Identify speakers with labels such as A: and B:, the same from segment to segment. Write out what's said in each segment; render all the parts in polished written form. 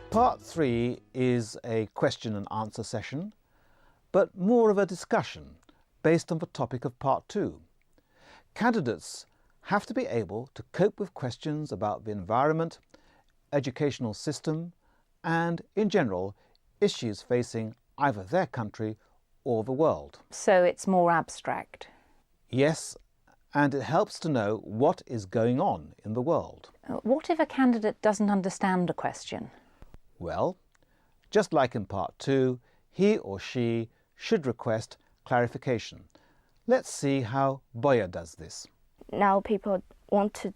A: Part 3 is a question and answer session, but more of a discussion based on the topic of Part 2. Candidates have to be able to cope with questions about the environment, educational system, and, in general, issues facing either their country or the world.
B: So it's more abstract?
A: Yes, and it helps to know what is going on in the world.
B: What if a candidate doesn't understand a question?
A: Well, just like in Part 2, he or she should request clarification. Let's see how Boya does this.
C: Now people want to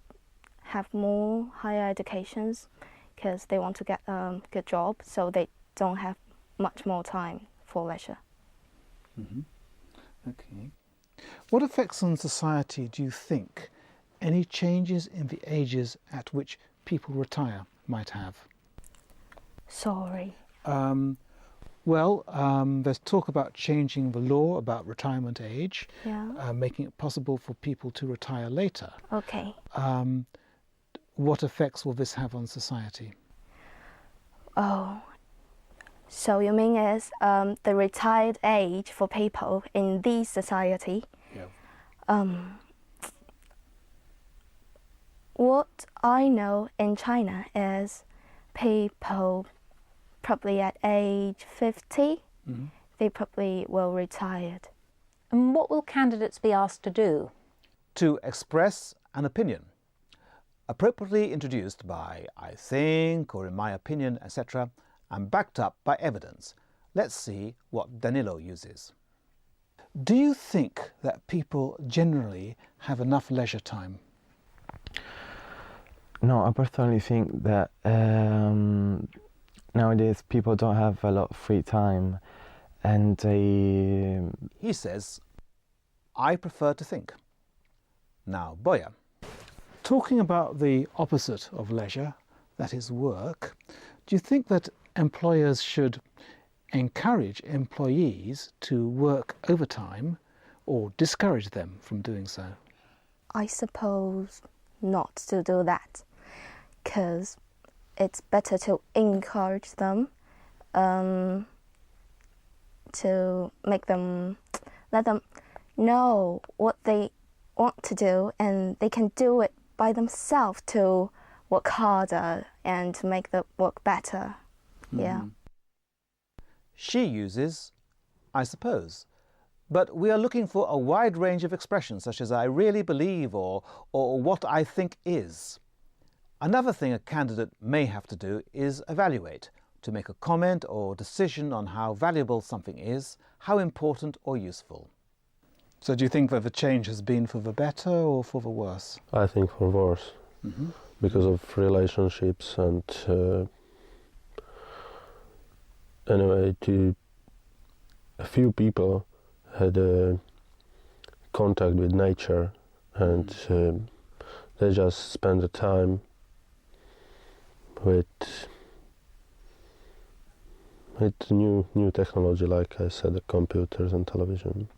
C: have more higher educations because they want to get a good job, so they don't have much more time for leisure.
A: Okay. What effects on society do you think any changes in the ages at which people retire might have?
C: Sorry.
A: There's talk about changing the law about retirement age,
C: Yeah.
A: making it possible for people to retire later.
C: Okay.
A: What effects will this have on society?
C: Oh, so you mean is the retired age for people in this society?
A: Yeah.
C: What I know in China is people probably at age 50, they probably will retire.
B: And what will candidates be asked to do?
A: To express an opinion, appropriately introduced by I think or in my opinion, etc., and backed up by evidence. Let's see what Danilo uses. Do you think that people generally have enough leisure time?
D: No, I personally think that nowadays people don't have a lot of free time, and
A: He says, I prefer to think. Now, Boya. Talking about the opposite of leisure, that is work, do you think that employers should encourage employees to work overtime or discourage them from doing so?
C: I suppose not to do that, because it's better to encourage them, to make them, let them know what they want to do, and they can do it by themselves to work harder and to make the work better. Yeah.
A: She uses, I suppose. But we are looking for a wide range of expressions such as I really believe or what I think is. Another thing a candidate may have to do is evaluate, to make a comment or decision on how valuable something is, how important or useful. So do you think that the change has been for the better or for the worse?
E: I think for worse, because of relationships and anyway, a few people had contact with nature, and they just spend the time with new technology, like I said, the computers and television.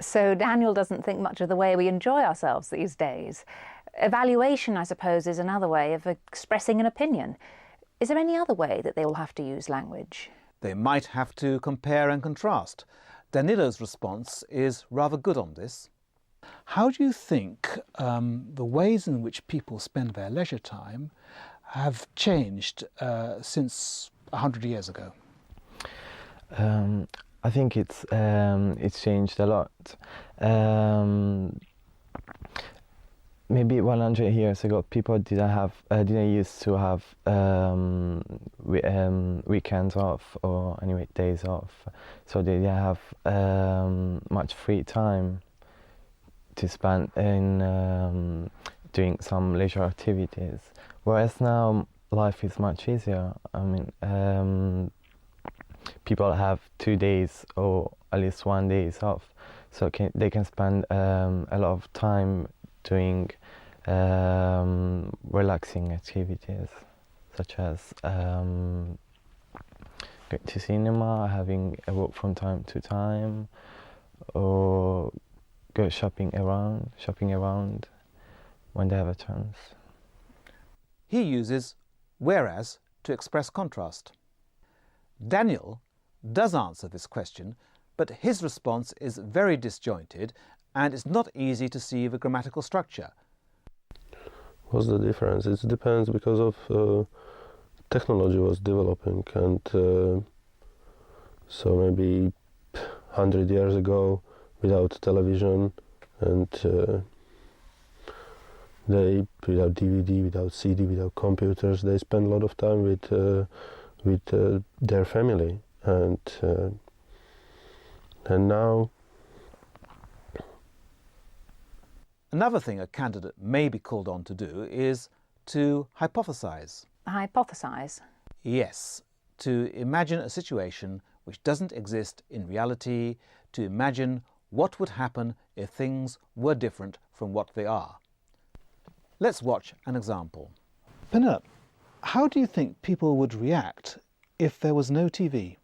B: So Daniel doesn't think much of the way we enjoy ourselves these days. Evaluation, I suppose, is another way of expressing an opinion. Is there any other way that they will have to use language?
A: They might have to compare and contrast. Danilo's response is rather good on this. How do you think the ways in which people spend their leisure time have changed since 100 years ago?
D: I think it's changed a lot. Maybe 100 years ago, people didn't used to have weekends off, or anyway days off, so they didn't have much free time to spend in doing some leisure activities. Whereas now life is much easier. I mean, people have 2 days or at least 1 day off, so they can spend a lot of time doing relaxing activities, such as going to cinema, having a walk from time to time, or go shopping around when they have a chance.
A: He uses whereas to express contrast. Daniel does answer this question, but his response is very disjointed and it's not easy to see the grammatical structure.
E: What's the difference? It depends because of technology was developing, and so maybe 100 years ago, without television and without DVD, without CD, without computers, they spend a lot of time with their family, and now.
A: Another thing a candidate may be called on to do is to hypothesize.
B: Hypothesize.
A: Yes, to imagine a situation which doesn't exist in reality, to imagine what would happen if things were different from what they are. Let's watch an example. Penelope, how do you think people would react if there was no TV?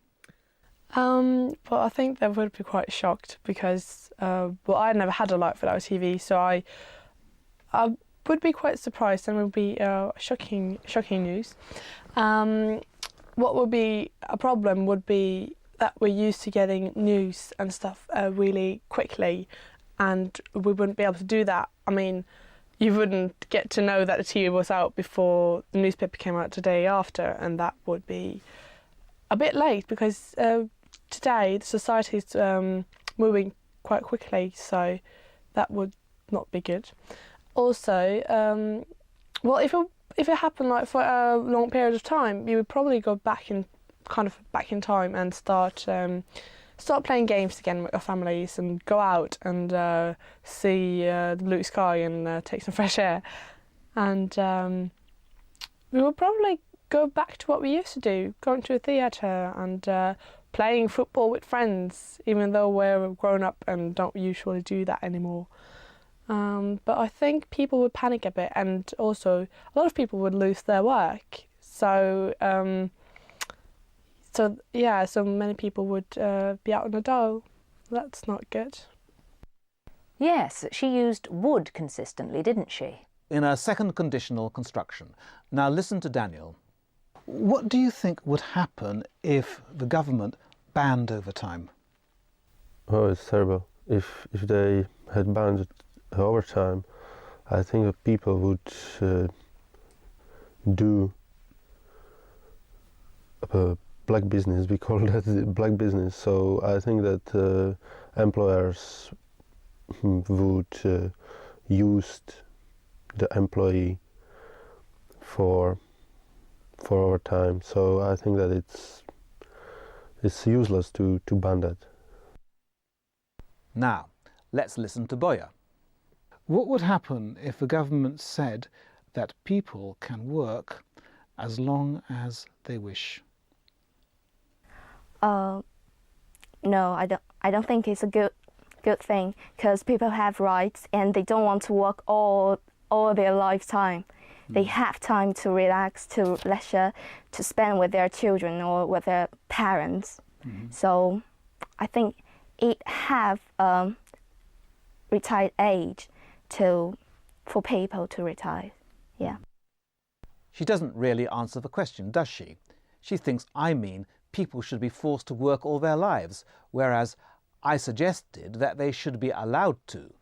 F: Well, I think they would be quite shocked because, I never had a life without TV, so I would be quite surprised, and it would be shocking news. What would be a problem would be that we're used to getting news and stuff really quickly, and we wouldn't be able to do that. I mean, you wouldn't get to know that the TV was out before the newspaper came out the day after, and that would be a bit late because today the society is moving quite quickly, so that would not be good. Also, if it happened like for a long period of time, you would probably go back in time and start playing games again with your families and go out and see the blue sky and take some fresh air, and we would probably go back to what we used to do, going to a theatre and playing football with friends, even though we're grown up and don't usually do that anymore. But I think people would panic a bit, and also a lot of people would lose their work. So many people would be out on the dole. That's not good.
B: Yes, she used would consistently, didn't she?
A: In a second conditional construction. Now listen to Daniel. What do you think would happen if the government banned overtime?
E: Oh, it's terrible. If they had banned overtime, I think that people would do black business. We call that black business. So I think that employers would use the employee for overtime. So I think that it's useless to ban that.
A: Now, let's listen to Boya. What would happen if the government said that people can work as long as they wish?
C: No, I don't think it's a good thing, because people have rights and they don't want to work all their lifetime. They have time to relax, to leisure, to spend with their children or with their parents. So I think it have retired age for people to retire. Yeah.
A: She doesn't really answer the question, does she? She thinks I mean people should be forced to work all their lives, whereas I suggested that they should be allowed to.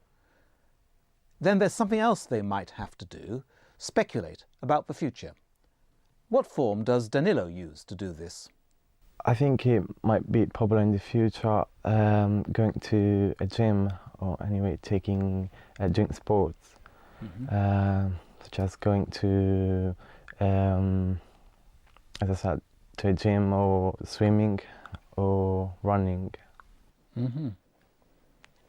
A: Then there's something else they might have to do: speculate about the future. What form does Danilo use to do this?
D: I think it might be popular in the future, going to a gym, or anyway doing sports, such as going to, as I said, to a gym or swimming or running.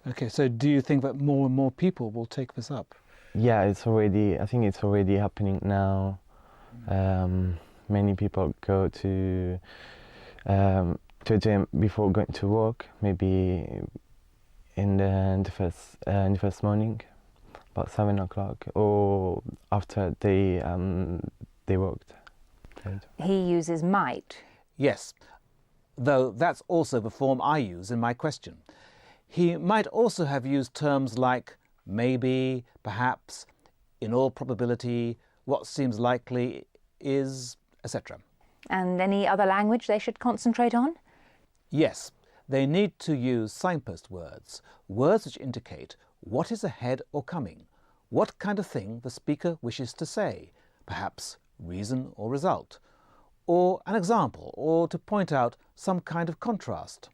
A: Okay, so do you think that more and more people will take this up?
D: Yeah, I think it's already happening now. Many people go to a gym before going to work, maybe in the first morning, about 7 o'clock, or after they worked.
B: He uses might.
A: Yes, though that's also the form I use in my question. He might also have used terms like maybe, perhaps, in all probability, what seems likely is, etc.
B: And any other language they should concentrate on?
A: Yes, they need to use signpost words, words which indicate what is ahead or coming, what kind of thing the speaker wishes to say, perhaps reason or result, or an example, or to point out some kind of contrast.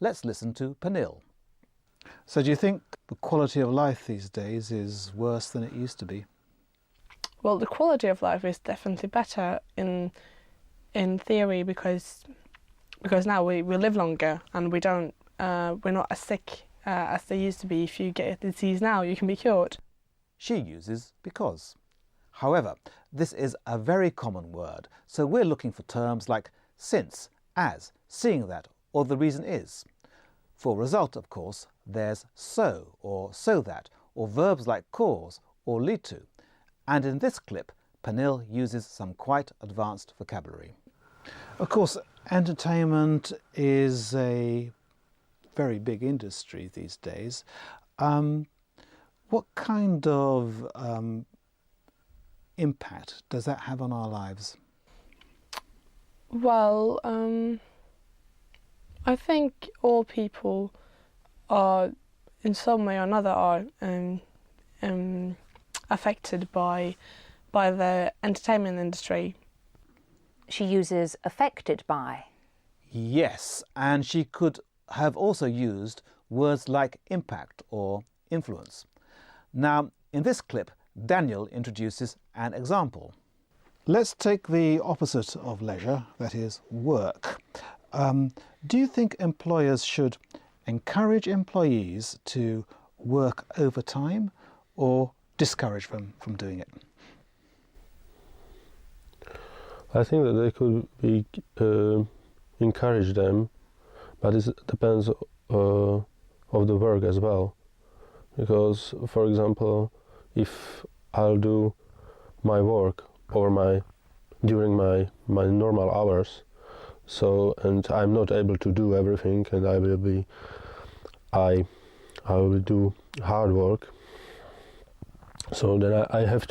A: Let's listen to Pernille. So do you think the quality of life these days is worse than it used to be?
F: Well, the quality of life is definitely better in theory because now we live longer and we're not as sick as they used to be. If you get a disease now, you can be cured.
A: She uses because. However, this is a very common word, so we're looking for terms like since, as, seeing that, or the reason is. For result, of course, there's so, or so that, or verbs like cause, or lead to. And in this clip, Pernille uses some quite advanced vocabulary. Of course, entertainment is a very big industry these days. What kind of impact does that have on our lives?
F: Well, I think all people are, in some way or another, are affected by the entertainment industry.
B: She uses affected by.
A: Yes, and she could have also used words like impact or influence. Now, in this clip, Daniel introduces an example. Let's take the opposite of leisure, that is work. Do you think employers should encourage employees to work overtime or discourage them from doing it?
E: I think that they could be encourage them, but it depends of the work as well. Because, for example, if I'll do my work or during my normal hours, and I'm not able to do everything, and I will do hard work. So then I have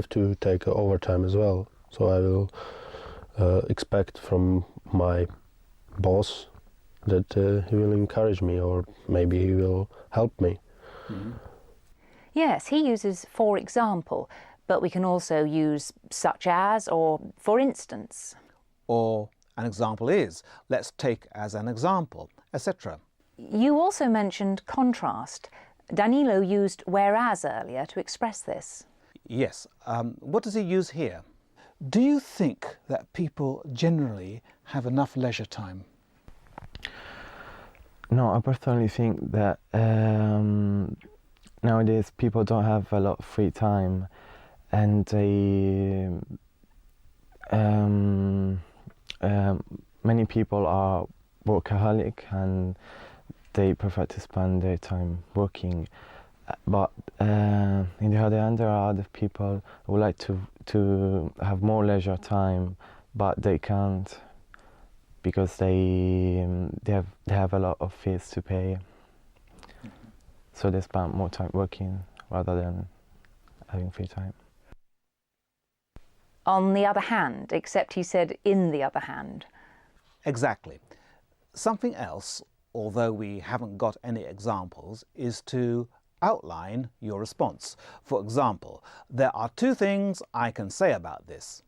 E: to take overtime as well. So I will expect from my boss that he will encourage me, or maybe he will help me.
A: Mm-hmm.
B: Yes, he uses for example, but we can also use such as or for instance.
A: Or an example is, let's take as an example, etc.
B: You also mentioned contrast. Danilo used whereas earlier to express this.
A: Yes. What does he use here? Do you think that people generally have enough leisure time?
D: No, I personally think that nowadays people don't have a lot of free time, and they many people are workaholic and they prefer to spend their time working. But in the other hand, there are other people who would like to have more leisure time, but they can't because they have a lot of fees to pay. So they spend more time working rather than having free time.
B: On the other hand, except he said in the other hand.
A: Exactly. Something else, although we haven't got any examples, is to outline your response. For example, there are two things I can say about this.